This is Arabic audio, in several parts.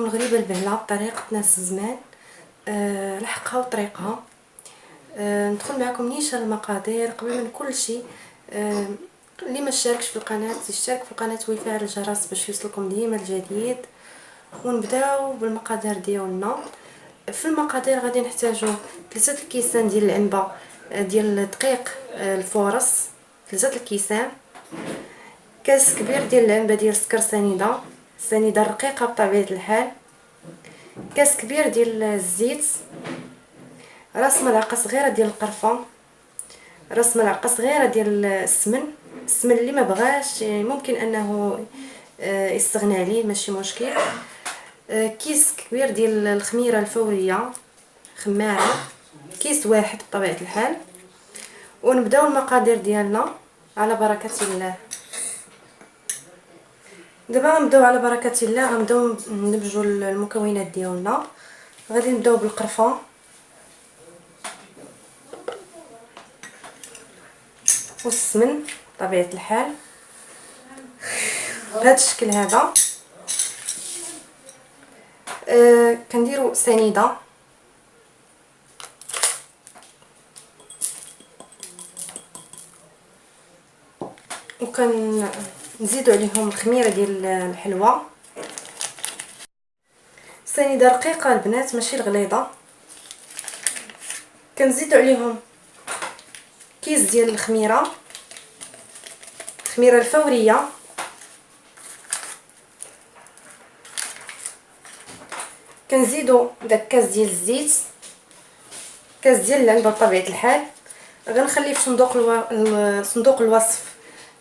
الغريبه البهله بطريقه ناس زمان، لحقها وطريقها. ندخل معكم نيشان المقادير. قبل من كل شيء، اللي ما اشتركش في القناه يشترك في القناه ويفعل الجرس باش يوصلكم ديما الجديد. ونبداو بالمقادير ديالنا. في المقادير غادي نحتاجو 3 الكيسان ديال العنبه ديال الدقيق الفورص، 3 الكيسان، كاس كبير ديال العنبه ديال السكر سنيده رقيقه بطبيعه الحال، كاس كبير ديال الزيت، راس ملعقه صغيره ديال القرفه، راس ملعقه صغيره ديال السمن اللي ما بغاش ممكن انه يستغنى عليه، ماشي مشكل. كيس كبير ديال الخميره الفوريه خماره، كيس واحد بطبيعه الحال. ونبداو المقادير ديالنا على بركه الله. دابا غنبداو على بركه الله، غنبداو ندمجوا المكونات ديالنا. غادي نبداو بالقرفه والسمن بطبيعه الحال بهذا الشكل هذا. كنديروا سنيده وكنزيدوا عليهم الخميره ديال الحلوى، سنيده رقيقه البنات ماشي الغليظه. كنزيدوا عليهم كيس ديال الخميره الفوريه، كنزيدوا داك كاس ديال الزيت، كاس ديال العنبه بطبيعه الحال. غنخلي في صندوق الوصف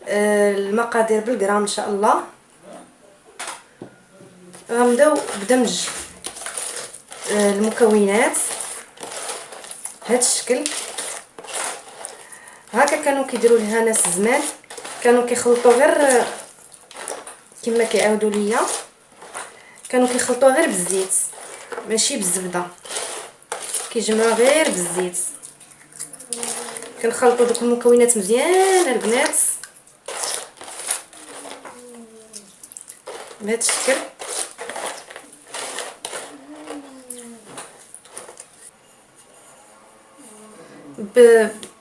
المقادير بالغرام ان شاء الله. غنبداو بدمج المكونات بهذا الشكل. هكا كانوا كيديروا لها ناس زمان، كانوا كيخلطوا غير كما كيعاودوا ليا، كانوا كيخلطوا غير بالزيت ماشي بالزبده، كيجمعوا غير بالزيت. كنخلطوا دوك المكونات مزيان البنات بهذا الشكل.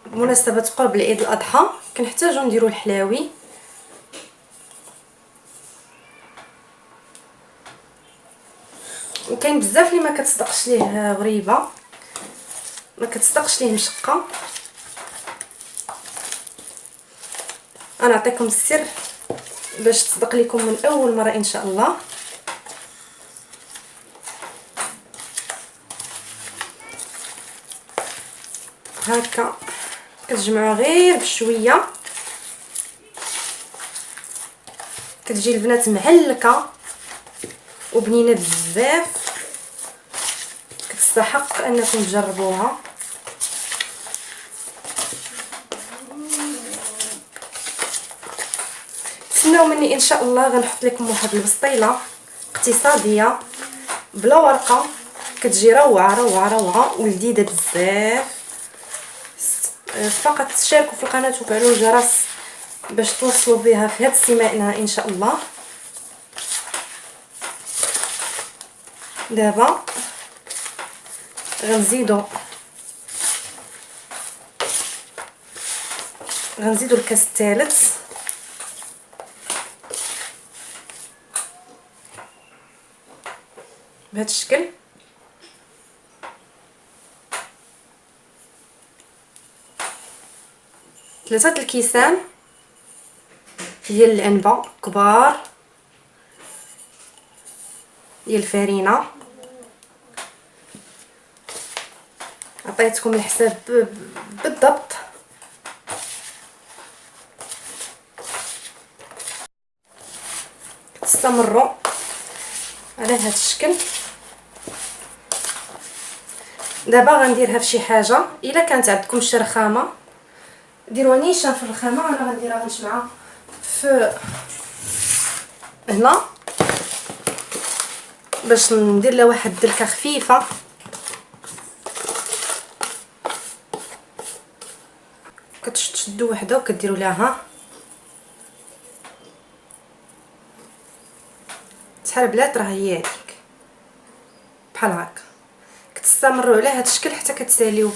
بمناسبه قرب العيد الاضحى كنحتاجوا نديروا الحلاوي. وكاين بزاف اللي ما كتصدقش ليه غريبه، ما كتصدقش ليه مشقه. انا نعطيكم السر باش تصدق لكم من اول مره ان شاء الله. هكا كتجمعوا غير بشويه، كتجي البنات معلكه وبنينه بزاف، كتستحق انكم تجربوها. تسناو مني ان شاء الله. غنحط لكم واحد البسطيله اقتصاديه بلا ورقه، كتجي روعه روعه روعه ولذيذه بزاف. فقط تشاركوا في القناه وفعلوا الجرس باش توصلوا بها في هذه السيمانه ان شاء الله. دابا غنزيدوا الكاس الثالث بهذا الشكل. ثلاثه الكيسان ديال العنبه كبار ديال الفرينه. عطيتكم الحساب بالضبط. تستمروا على هذا الشكل. دابا غنديرها في شي حاجه، الا كانت عندكم شي رخامه ديروها نيشان في الرخامه. انا غنديرها غنجمعها في هنا باش ندير لها واحد الدلكه خفيفه. كتشدوا وحده وكديروا لها تحربلات، راه هي هذيك. بحال هكا. كتستمروا على هذا الشكل حتى كتساليو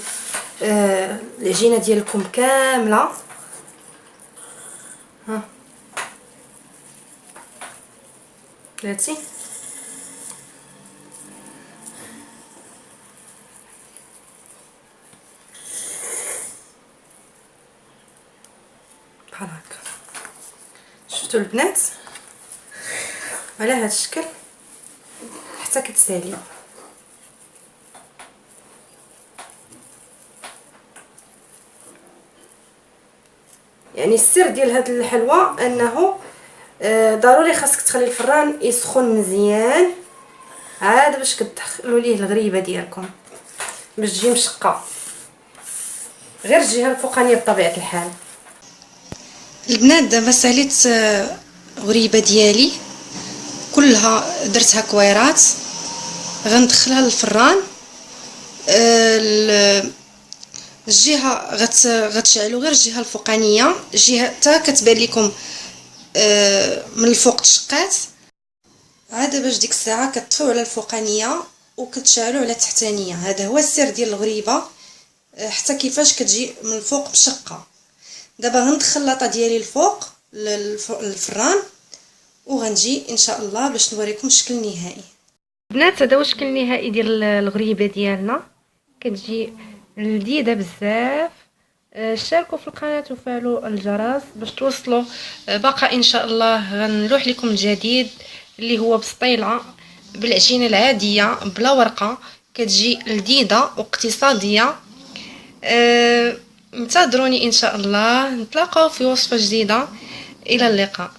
العجينه ديالكم كامله. ها بلاتي بحال هكا. شفتوا البنات على هذا الشكل حتى كتساليو. يعني السر ديال هاد الحلوى انه ضروري خاصك تخلي الفران يسخن مزيان عاد باش كتدخلوا ليه الغريبه ديالكم باش تجي مشقه، غير الجهه الفوقانيه بطبيعه الحال. البنات دابا ساليت غريبه ديالي كلها درتها كويرات، غندخلها للفران. الجهه غتشعلوا غير الجهه الفوقانيه، الجهه حتى كتبان لكم من الفوق تشقات، عاد باش ديك الساعه كتطفيو على الفوقانيه وكتشعلوا على التحتانيه. هذا هو السر ديال الغريبه، حتى كيفاش كتجي من الفوق مشقه. دابا غندخل لاطا ديالي الفوق للفران وغنجي ان شاء الله باش نوريكم الشكل النهائي. بنات هذا هو الشكل النهائي ديال الغريبه ديالنا، كتجي لذيذه بزاف. اشتركوا في القناه وفعلوا الجرس باش توصلوا باقا ان شاء الله. غنلوح لكم الجديد اللي هو بسطيله بالعجينه العاديه بلا ورقه، كتجي لذيذه واقتصاديه. انتظروني ان شاء الله، نتلاقاو في وصفه جديده. الى اللقاء.